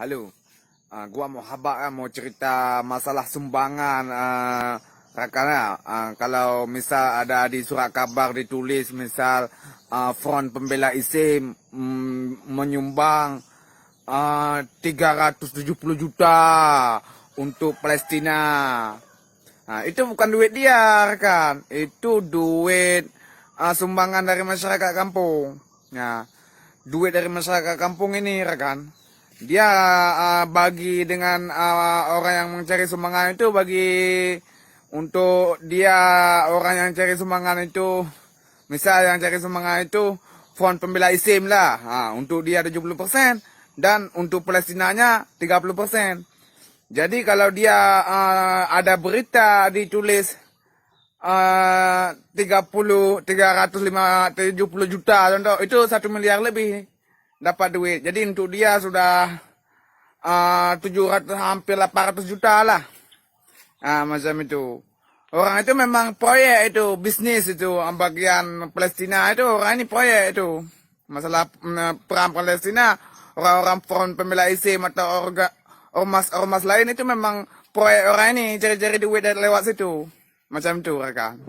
Halo, gua mau mau cerita masalah sumbangan rakan. Kalau misal ada di surat kabar ditulis misal Front Pembela ISIM menyumbang 370 juta untuk Palestina. Nah, itu bukan duit dia, rekan. Itu duit sumbangan dari masyarakat kampung. Nah, duit dari masyarakat kampung ini, rekan. Dia bagi dengan orang yang mencari sumbangan itu, bagi untuk dia orang yang cari sumbangan itu, misal yang cari sumbangan itu Front Pembela ISIM lah. Untuk dia 70% dan untuk Palestinanya 30%. Jadi kalau dia ada berita ditulis 370 juta contoh, itu 1 miliar lebih dapat duit. Jadi untuk dia sudah 700 hampir 800 juta lah. Macam itu. Orang itu memang proyek itu, bisnis itu, bagian Palestina itu, orang ini proyek itu. Masalah perang Palestina, orang-orang Front Pembela ISIM atau ormas lain itu memang proyek orang ini, cari-cari duit dari lewat situ. Macam itu, rekan.